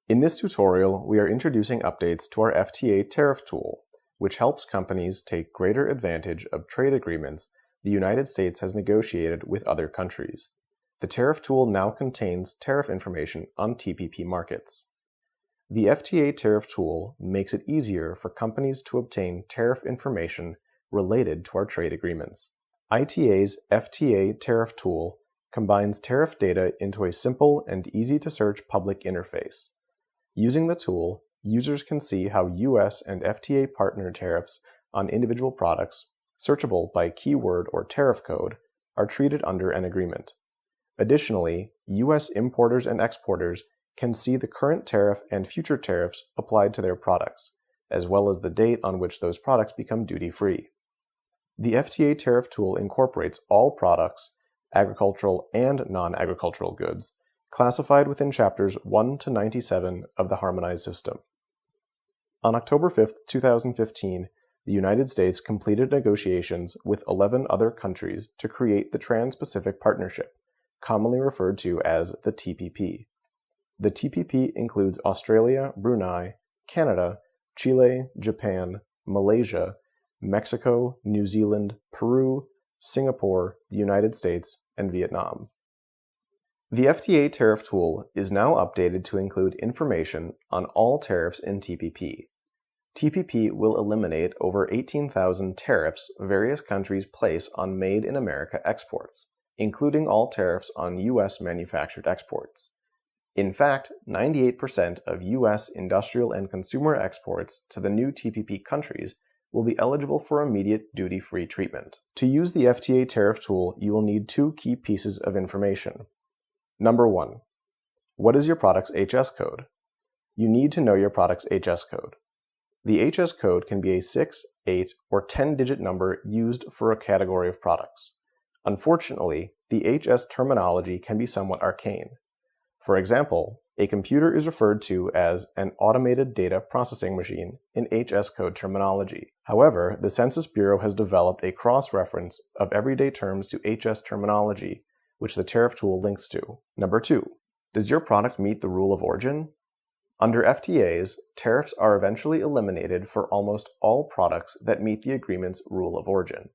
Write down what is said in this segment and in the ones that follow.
In this tutorial, we are introducing updates to our FTA Tariff Tool, which helps companies take greater advantage of trade agreements the United States has negotiated with other countries. The Tariff Tool now contains tariff information on TPP markets. The FTA Tariff Tool makes it easier for companies to obtain tariff information related to our trade agreements. ITA's FTA Tariff Tool combines tariff data into a simple and easy-to-search public interface. Using the tool, users can see how U.S. and FTA partner tariffs on individual products, searchable by keyword or tariff code, are treated under an agreement. Additionally, U.S. importers and exporters can see the current tariff and future tariffs applied to their products, as well as the date on which those products become duty-free. The FTA Tariff Tool incorporates all products, agricultural and non-agricultural goods, classified within Chapters 1 to 97 of the Harmonized System. On October 5, 2015, the United States completed negotiations with 11 other countries to create the Trans-Pacific Partnership, commonly referred to as the TPP. The TPP includes Australia, Brunei, Canada, Chile, Japan, Malaysia, Mexico, New Zealand, Peru, Singapore, the United States, and Vietnam. The FTA Tariff Tool is now updated to include information on all tariffs in TPP. TPP will eliminate over 18,000 tariffs various countries place on Made in America exports, including all tariffs on U.S. manufactured exports. In fact, 98% of U.S. industrial and consumer exports to the new TPP countries will be eligible for immediate duty-free treatment. To use the FTA Tariff Tool, you will need two key pieces of information. Number 1. What is your product's HS code? You need to know your product's HS code. The HS code can be a 6, 8, or 10-digit number used for a category of products. Unfortunately, the HS terminology can be somewhat arcane. For example, a computer is referred to as an automated data processing machine in HS code terminology. However, the Census Bureau has developed a cross-reference of everyday terms to HS terminology, which the Tariff Tool links to. Number 2. Does your product meet the rule of origin? Under FTAs, tariffs are eventually eliminated for almost all products that meet the agreement's rule of origin.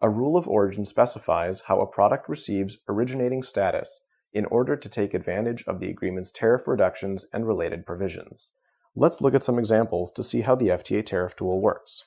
A rule of origin specifies how a product receives originating status in order to take advantage of the agreement's tariff reductions and related provisions. Let's look at some examples to see how the FTA Tariff Tool works.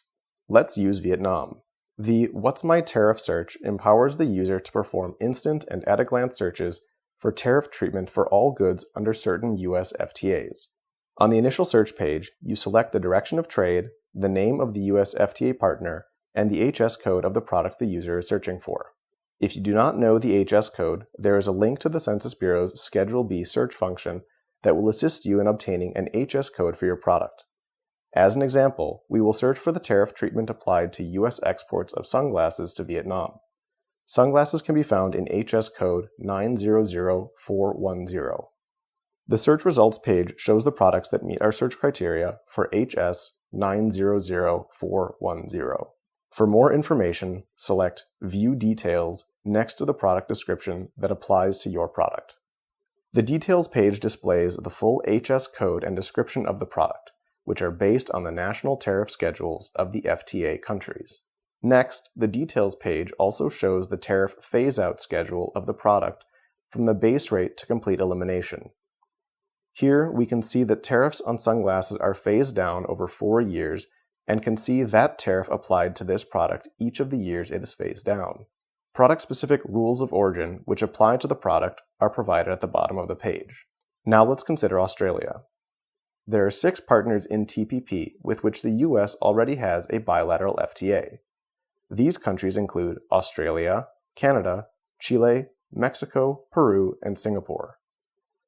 Let's use Vietnam. The What's My Tariff search empowers the user to perform instant and at-a-glance searches for tariff treatment for all goods under certain U.S. FTAs. On the initial search page, you select the direction of trade, the name of the U.S. FTA partner, and the HS code of the product the user is searching for. If you do not know the HS code, there is a link to the Census Bureau's Schedule B search function that will assist you in obtaining an HS code for your product. As an example, we will search for the tariff treatment applied to U.S. exports of sunglasses to Vietnam. Sunglasses can be found in HS code 900410. The search results page shows the products that meet our search criteria for HS 900410. For more information, select View Details next to the product description that applies to your product. The Details page displays the full HS code and description of the product, which are based on the national tariff schedules of the FTA countries. Next, the Details page also shows the tariff phase-out schedule of the product from the base rate to complete elimination. Here, we can see that tariffs on sunglasses are phased down over 4 years and can see that tariff applied to this product each of the years it is phased down. Product-specific rules of origin which apply to the product are provided at the bottom of the page. Now let's consider Australia. There are 6 partners in TPP with which the U.S. already has a bilateral FTA. These countries include Australia, Canada, Chile, Mexico, Peru, and Singapore.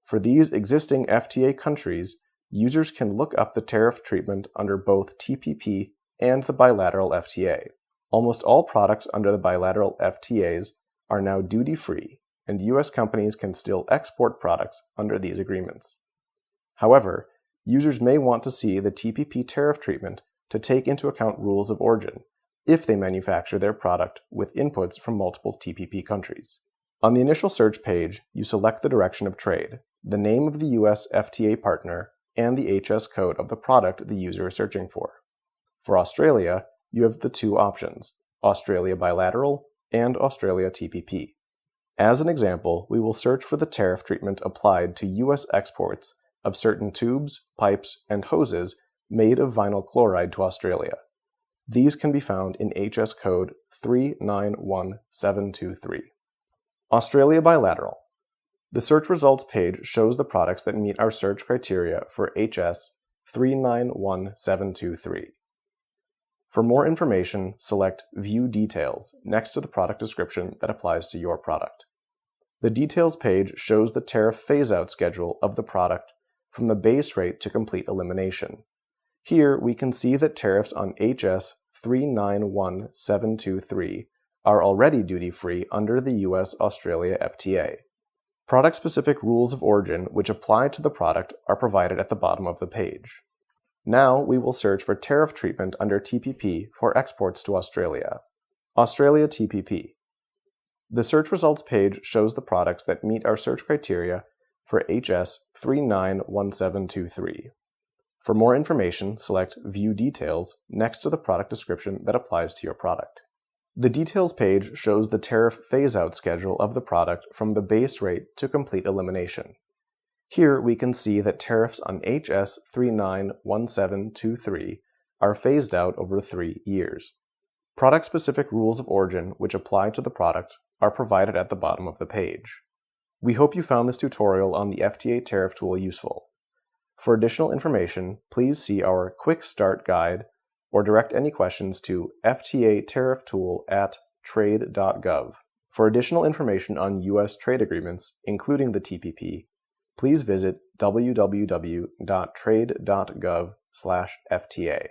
For these existing FTA countries, users can look up the tariff treatment under both TPP and the bilateral FTA. Almost all products under the bilateral FTAs are now duty-free, and U.S. companies can still export products under these agreements. However, users may want to see the TPP tariff treatment to take into account rules of origin if they manufacture their product with inputs from multiple TPP countries. On the initial search page, you select the direction of trade, the name of the U.S. FTA partner, and the HS code of the product the user is searching for. For Australia, you have the two options, Australia Bilateral and Australia TPP. As an example, we will search for the tariff treatment applied to U.S. exports of certain tubes, pipes, and hoses made of vinyl chloride to Australia. These can be found in HS code 391723. Australia Bilateral. The search results page shows the products that meet our search criteria for HS 391723. For more information, select View Details next to the product description that applies to your product. The Details page shows the tariff phase-out schedule of the product from the base rate to complete elimination. Here we can see that tariffs on HS 391723 are already duty-free under the US-Australia FTA. Product-specific rules of origin which apply to the product are provided at the bottom of the page. Now we will search for tariff treatment under TPP for exports to Australia. Australia TPP. The search results page shows the products that meet our search criteria for HS 391723. For more information, select View Details next to the product description that applies to your product. The Details page shows the tariff phase-out schedule of the product from the base rate to complete elimination. Here we can see that tariffs on HS 391723 are phased out over 3 years. Product-specific rules of origin which apply to the product are provided at the bottom of the page. We hope you found this tutorial on the FTA Tariff Tool useful. For additional information, please see our Quick Start Guide or direct any questions to FTA Tariff Tool at trade.gov. For additional information on U.S. trade agreements, including the TPP, please visit www.trade.gov/FTA.